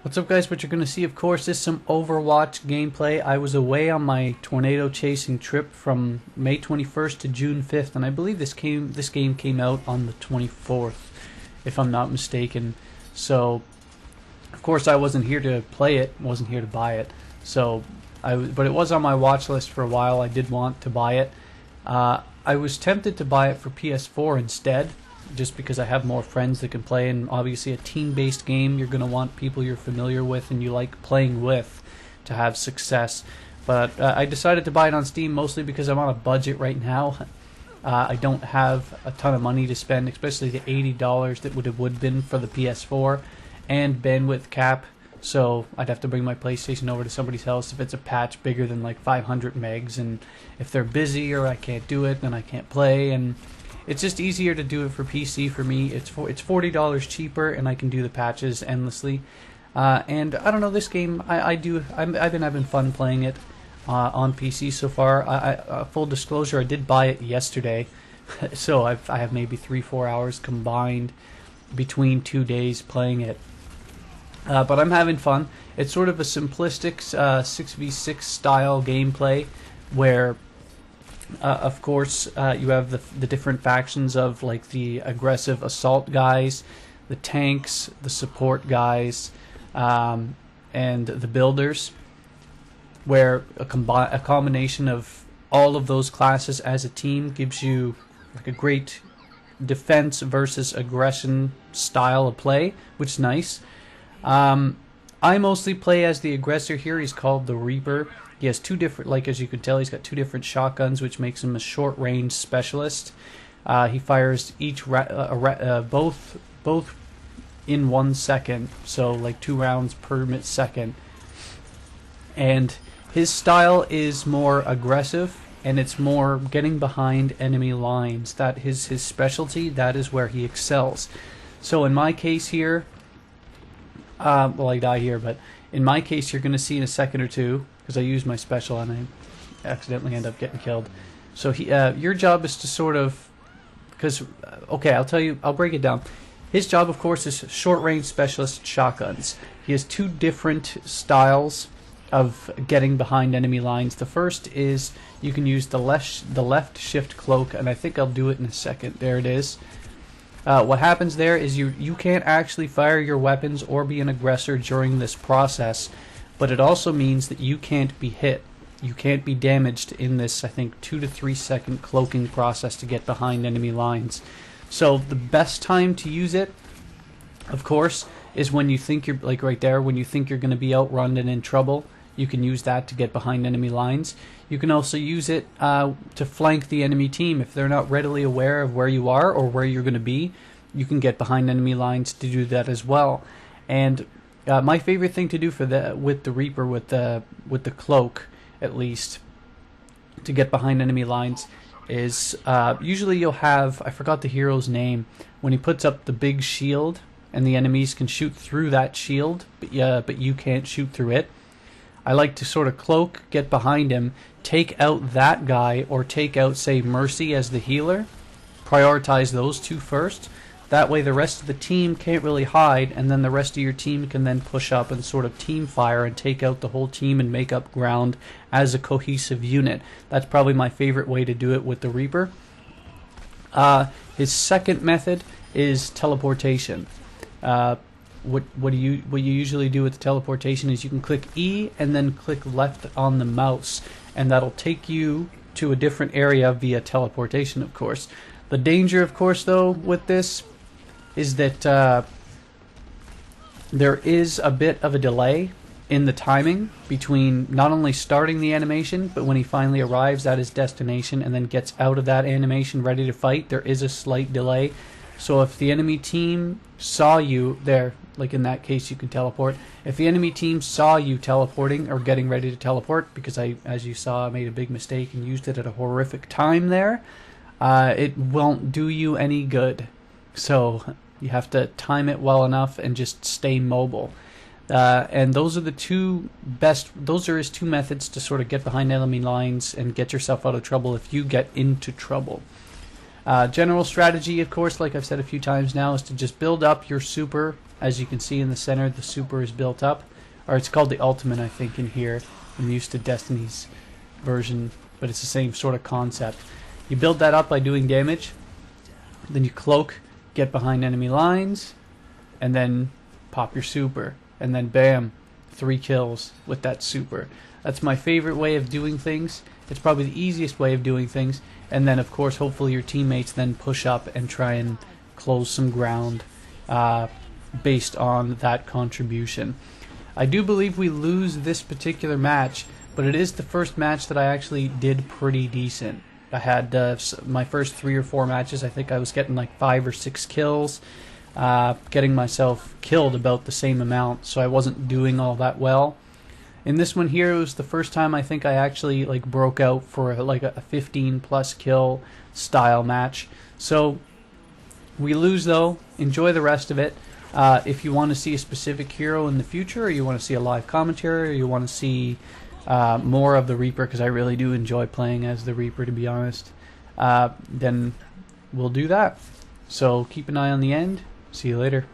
What's up, guys? What you're going to see, of course, is some Overwatch gameplay. I was away on my tornado chasing trip from May 21st to June 5th, and I believe this game came out on the 24th, if I'm not mistaken. So, of course, I wasn't here to play it, wasn't here to buy it. So, but it was on my watch list for a while. I did want to buy it. I was tempted to buy it for PS4 instead, just because I have more friends that can play, and obviously a team-based game, you're going to want people you're familiar with and you like playing with to have success. But I decided to buy it on Steam mostly because I'm on a budget right now. I don't have a ton of money to spend, especially the $80 that would have been for the PS4 and bandwidth cap. So I'd have to bring my PlayStation over to somebody's house if it's a patch bigger than like 500 megs, and if they're busy or I can't do it, then I can't play. And it's just easier to do it for PC for me. It's $40 cheaper, and I can do the patches endlessly. And I don't know, this game, I've been having fun playing it on PC so far. Full disclosure, I did buy it yesterday, so I have maybe 3-4 hours combined between 2 days playing it. But I'm having fun. It's sort of a simplistic 6v6 style gameplay where of course, you have the different factions of like the aggressive assault guys, the tanks, the support guys, and the builders, where a combination of all of those classes as a team gives you like a great defense versus aggression style of play, which is nice. I mostly play as the aggressor here. He's called the Reaper. He has two different, like as you can tell, he's got two different shotguns, which makes him a short-range specialist. He fires both in 1 second, so like 2 rounds per second. And his style is more aggressive, and it's more getting behind enemy lines. That is his specialty. That is where he excels. So in my case here, well, I die here, but in my case, you're going to see in a second or two, because I used my special and I accidentally end up getting killed. So your job is to sort of, because, okay, I'll break it down. His job, of course, is short-range specialist shotguns. He has two different styles of getting behind enemy lines. The first is you can use the left shift cloak, and I think I'll do it in a second. There it is. What happens there is you can't actually fire your weapons or be an aggressor during this process, but it also means that you can't be hit. You can't be damaged in this, I think, 2 to 3 second cloaking process to get behind enemy lines. So the best time to use it, of course, is when you think you're, like right there, when you think you're going to be outrun and in trouble. You can use that to get behind enemy lines. You can also use it to flank the enemy team. If they're not readily aware of where you are or where you're going to be, you can get behind enemy lines to do that as well. And my favorite thing to do with the Reaper, with the cloak, at least, to get behind enemy lines, is usually you'll have, I forgot the hero's name, when he puts up the big shield and the enemies can shoot through that shield, but you can't shoot through it. I like to sort of cloak, get behind him, take out that guy, or take out, say, Mercy as the healer. Prioritize those two first. That way the rest of the team can't really hide, and then the rest of your team can then push up and sort of team fire and take out the whole team and make up ground as a cohesive unit. That's probably my favorite way to do it with the Reaper. His second method is teleportation. What you usually do with the teleportation is you can click E and then click left on the mouse, and that'll take you to a different area via teleportation, of course. The danger, of course, though, with this is that there is a bit of a delay in the timing between not only starting the animation, but when he finally arrives at his destination and then gets out of that animation ready to fight. There is a slight delay. So if the enemy team saw you there, like in that case you can teleport, if the enemy team saw you teleporting or getting ready to teleport, because as you saw, I made a big mistake and used it at a horrific time there, it won't do you any good. So you have to time it well enough and just stay mobile. And those are his two methods to sort of get behind enemy lines and get yourself out of trouble if you get into trouble. General strategy, of course, like I've said a few times now, is to just build up your super As you can see in the center, the super is built up, or it's called the ultimate, I think, in here. I'm used to Destiny's version, but it's the same sort of concept. You build that up by doing damage, then you cloak, get behind enemy lines, and then pop your super, and then bam, 3 kills with that super. That's my favorite way of doing things. It's probably the easiest way of doing things, and then of course hopefully your teammates then push up and try and close some ground based on that contribution. I do believe we lose this particular match, but it is the first match that I actually did pretty decent. I had my first 3 or 4 matches, I think I was getting like 5 or 6 kills, getting myself killed about the same amount, so I wasn't doing all that well. In this one here, it was the first time I think I actually like broke out for like a 15+ kill style match. So we lose though. Enjoy the rest of it. If you want to see a specific hero in the future, or you want to see a live commentary, or you want to see more of the Reaper, because I really do enjoy playing as the Reaper, to be honest, then we'll do that. So keep an eye on the end. See you later.